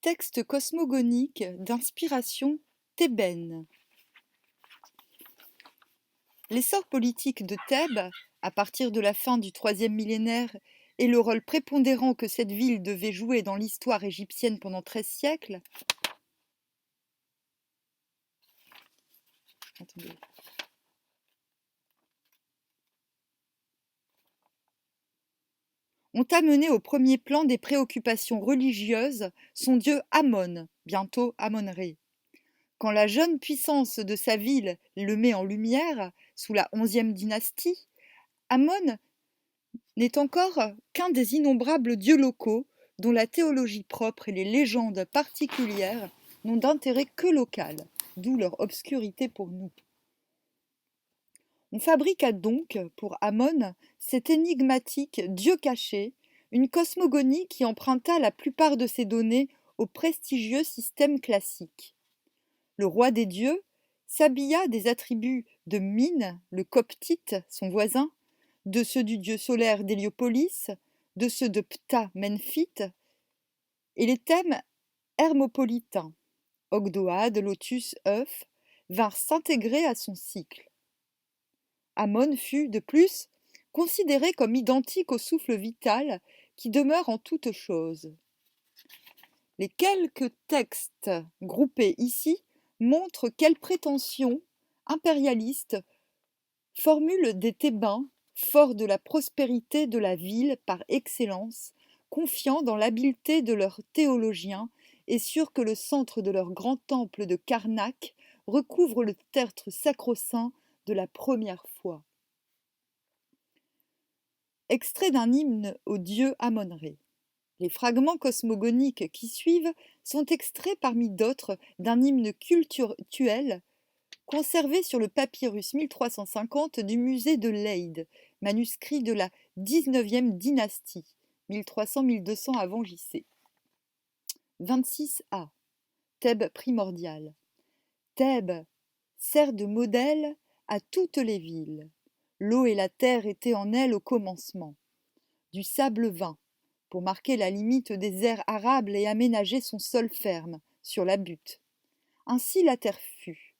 Texte cosmogonique d'inspiration thébaine. L'essor politique de Thèbes, à partir de la fin du troisième millénaire, et le rôle prépondérant que cette ville devait jouer dans l'histoire égyptienne pendant 13 siècles, ont amené au premier plan des préoccupations religieuses son dieu Amon, bientôt Amon-Ré. Quand la jeune puissance de sa ville le met en lumière, sous la 11e dynastie, Amon n'est encore qu'un des innombrables dieux locaux dont la théologie propre et les légendes particulières n'ont d'intérêt que local, d'où leur obscurité pour nous. On fabriqua donc, pour Amon, cet énigmatique dieu caché, une cosmogonie qui emprunta la plupart de ses données au prestigieux système classique. Le roi des dieux s'habilla des attributs de Mine, le Coptite, son voisin, de ceux du dieu solaire d'Héliopolis, de ceux de Ptah Menphite, et les thèmes hermopolitains, Ogdoad, Lotus, œuf, vinrent s'intégrer à son cycle. Amon fut, de plus, considéré comme identique au souffle vital qui demeure en toute chose. Les quelques textes groupés ici montrent quelle prétention impérialiste formulent des Thébains, forts de la prospérité de la ville par excellence, confiants dans l'habileté de leurs théologiens et sûrs que le centre de leur grand temple de Karnak recouvre le tertre sacro-saint de la première foi. Extrait d'un hymne au dieu Amon-Ré. Les fragments cosmogoniques qui suivent sont extraits parmi d'autres d'un hymne cultuel conservé sur le papyrus 1350 du musée de Leyde, manuscrit de la 19e dynastie, 1300-1200 avant JC. 26a. Thèbes primordiale. Thèbes sert de modèle à toutes les villes. L'eau et la terre étaient en elle au commencement. Du sable vint, pour marquer la limite des aires arables et aménager son sol ferme, sur la butte. Ainsi la terre fut.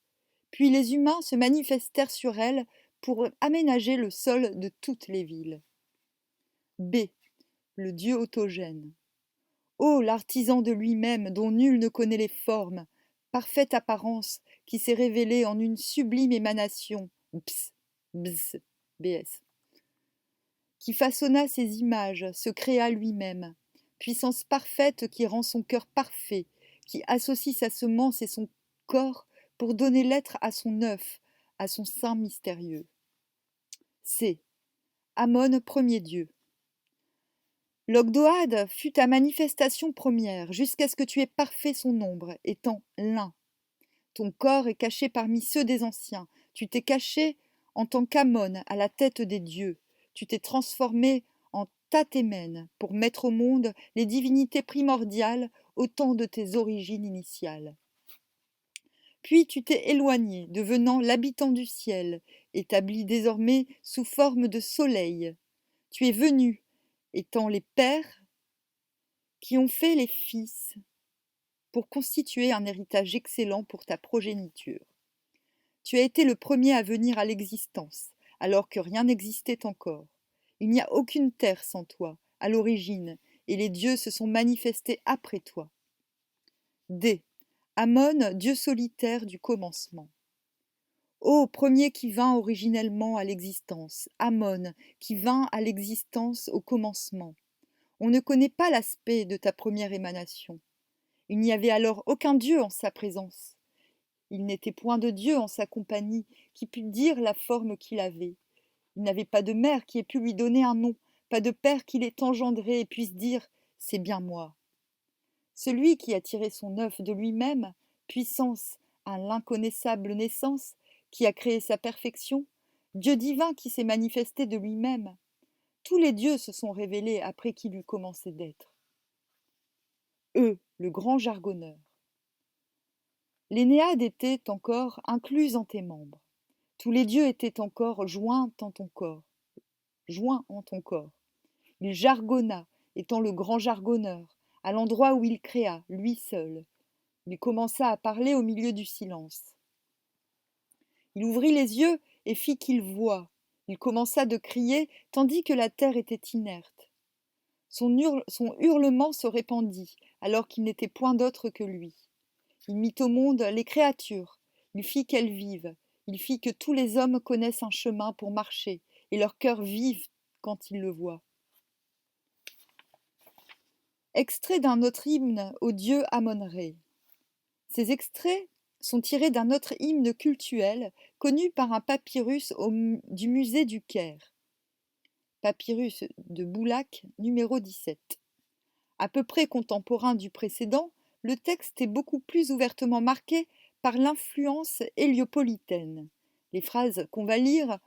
Puis les humains se manifestèrent sur elle pour aménager le sol de toutes les villes. B. Le dieu autogène. Ô l'artisan de lui-même dont nul ne connaît les formes, parfaite apparence qui s'est révélée en une sublime émanation, bs, qui façonna ses images, se créa lui-même, puissance parfaite qui rend son cœur parfait, qui associe sa semence et son corps pour donner l'être à son œuf, à son sein mystérieux. C. Amon, premier dieu. L'Ogdoad fut ta manifestation première, jusqu'à ce que tu aies parfait son ombre, étant l'un. Ton corps est caché parmi ceux des anciens. Tu t'es caché en tant qu'Amon à la tête des dieux. Tu t'es transformé en Tatémène pour mettre au monde les divinités primordiales au temps de tes origines initiales. Puis tu t'es éloigné, devenant l'habitant du ciel, établi désormais sous forme de soleil. Tu es venu, étant les pères qui ont fait les fils, pour constituer un héritage excellent pour ta progéniture. Tu as été le premier à venir à l'existence, alors que rien n'existait encore. Il n'y a aucune terre sans toi, à l'origine, et les dieux se sont manifestés après toi. D. Amon, dieu solitaire du commencement. Ô premier qui vint originellement à l'existence, Amon, qui vint à l'existence au commencement. On ne connaît pas l'aspect de ta première émanation. Il n'y avait alors aucun dieu en sa présence. Il n'était point de dieu en sa compagnie qui pût dire la forme qu'il avait. Il n'avait pas de mère qui ait pu lui donner un nom, pas de père qui l'ait engendré et puisse dire « c'est bien moi ». Celui qui a tiré son œuf de lui-même, puissance à l'inconnaissable naissance, qui a créé sa perfection, Dieu divin qui s'est manifesté de lui-même. Tous les dieux se sont révélés après qu'il eut commencé d'être. Le grand jargonneur. Les Néades étaient encore inclus en tes membres. Tous les dieux étaient encore joints en ton corps. Il jargonna, étant le grand jargonneur, à l'endroit où il créa, lui seul. Il commença à parler au milieu du silence. Il ouvrit les yeux et fit qu'il voie. Il commença de crier, tandis que la terre était inerte. Son hurlement se répandit, alors qu'il n'était point d'autre que lui. Il mit au monde les créatures, il fit qu'elles vivent, il fit que tous les hommes connaissent un chemin pour marcher, et leur cœur vive quand ils le voient. Extrait d'un autre hymne au dieu Amon-Ré. Ces extraits sont tirés d'un autre hymne cultuel connu par un papyrus du musée du Caire. Papyrus de Boulac, numéro 17. À peu près contemporain du précédent, le texte est beaucoup plus ouvertement marqué par l'influence héliopolitaine. Les phrases qu'on va lire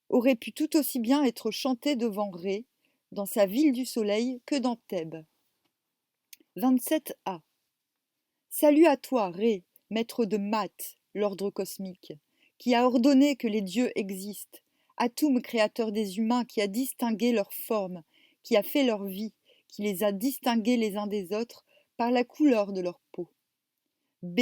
auraient pu tout aussi bien être chantées devant Ré, dans sa ville du soleil, que dans Thèbes. 27a. Salut à toi, Ré, maître de Math, l'ordre cosmique, qui a ordonné que les dieux existent, Atum créateur des humains, qui a distingué leur forme, qui a fait leur vie, qui les a distingués les uns des autres par la couleur de leur peau. B.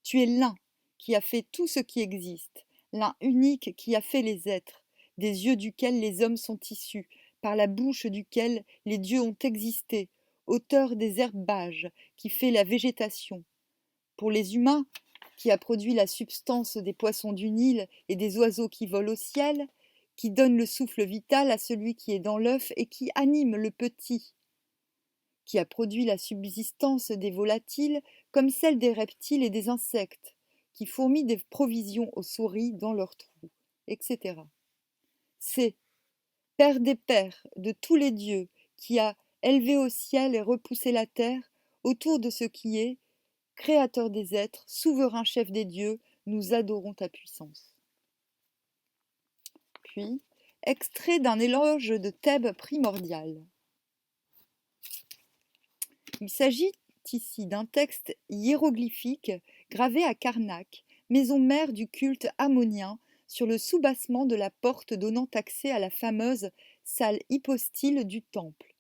Tu es l'un qui a fait tout ce qui existe, l'un unique qui a fait les êtres, des yeux duquel les hommes sont issus, par la bouche duquel les dieux ont existé, auteur des herbages, qui fait la végétation. Pour les humains, qui a produit la substance des poissons du Nil et des oiseaux qui volent au ciel, qui donne le souffle vital à celui qui est dans l'œuf et qui anime le petit, qui a produit la subsistance des volatiles comme celle des reptiles et des insectes, qui fournit des provisions aux souris dans leurs trous, etc. C'est Père des pères, de tous les dieux, qui a élevé au ciel et repoussé la terre, autour de ce qui est, Créateur des êtres, souverain chef des dieux, nous adorons ta puissance. Puis, extrait d'un éloge de Thèbes primordial. Il s'agit ici d'un texte hiéroglyphique gravé à Karnak, maison mère du culte ammonien, sur le soubassement de la porte donnant accès à la fameuse salle hypostyle du temple.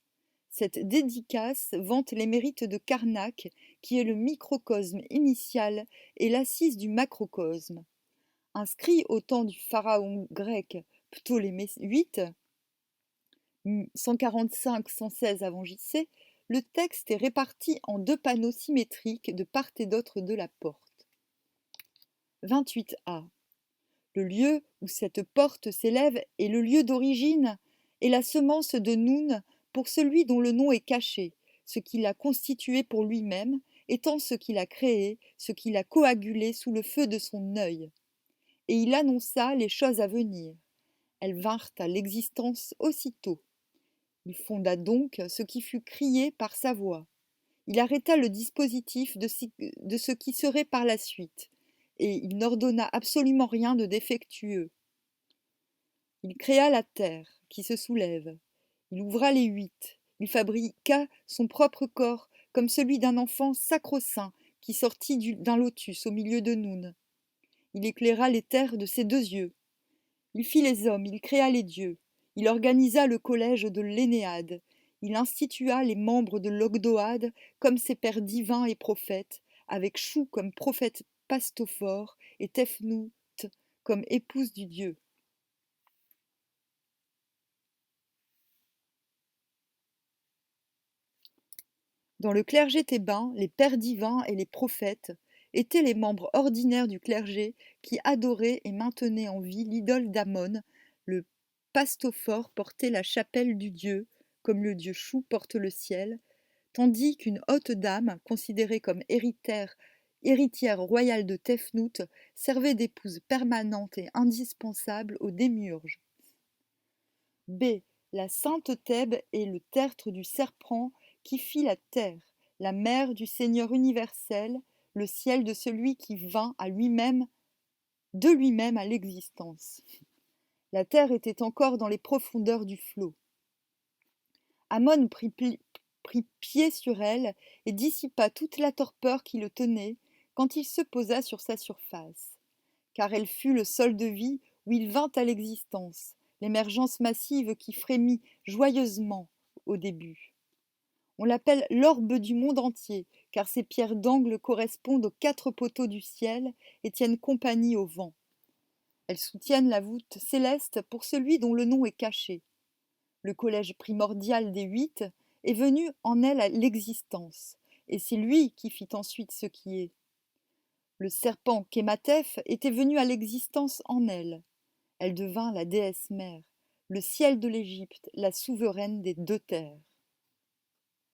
Cette dédicace vante les mérites de Karnak, qui est le microcosme initial et l'assise du macrocosme. Inscrit au temps du pharaon grec Ptolémée VIII, 145-116 avant JC, le texte est réparti en 2 panneaux symétriques de part et d'autre de la porte. 28a. Le lieu où cette porte s'élève est le lieu d'origine et la semence de Noun pour celui dont le nom est caché, ce qu'il a constitué pour lui-même, étant ce qu'il a créé, ce qu'il a coagulé sous le feu de son œil. Et il annonça les choses à venir. Elles vinrent à l'existence aussitôt. Il fonda donc ce qui fut crié par sa voix. Il arrêta le dispositif de ce qui serait par la suite, et il n'ordonna absolument rien de défectueux. Il créa la terre, qui se soulève. Il ouvra les huit. Il fabriqua son propre corps, comme celui d'un enfant sacro-saint qui sortit d'un lotus au milieu de Noun. Il éclaira les terres de ses 2 yeux. Il fit les hommes, il créa les dieux. Il organisa le collège de l'Énéade. Il institua les membres de l'Ogdoade comme ses pères divins et prophètes, avec Chou comme prophète pastophore et Tefnout comme épouse du dieu. Dans le clergé thébain, les pères divins et les prophètes étaient les membres ordinaires du clergé qui adoraient et maintenaient en vie l'idole d'Amon. Le pastophore portait la chapelle du dieu, comme le dieu Chou porte le ciel, tandis qu'une haute dame, considérée comme héritière royale de Tefnout, servait d'épouse permanente et indispensable au démiurge. B. La sainte Thèbes est le tertre du serpent qui fit la terre, la mer du Seigneur universel, le ciel de celui qui vint à lui-même, de lui-même à l'existence. La terre était encore dans les profondeurs du flot. Ammon prit pied sur elle et dissipa toute la torpeur qui le tenait quand il se posa sur sa surface, car elle fut le sol de vie où il vint à l'existence, l'émergence massive qui frémit joyeusement au début. On l'appelle l'orbe du monde entier, car ses pierres d'angle correspondent aux 4 poteaux du ciel et tiennent compagnie au vent. Elles soutiennent la voûte céleste pour celui dont le nom est caché. Le collège primordial des 8 est venu en elle à l'existence, et c'est lui qui fit ensuite ce qui est. Le serpent Kématef était venu à l'existence en elle. Elle devint la déesse mère, le ciel de l'Égypte, la souveraine des 2 terres.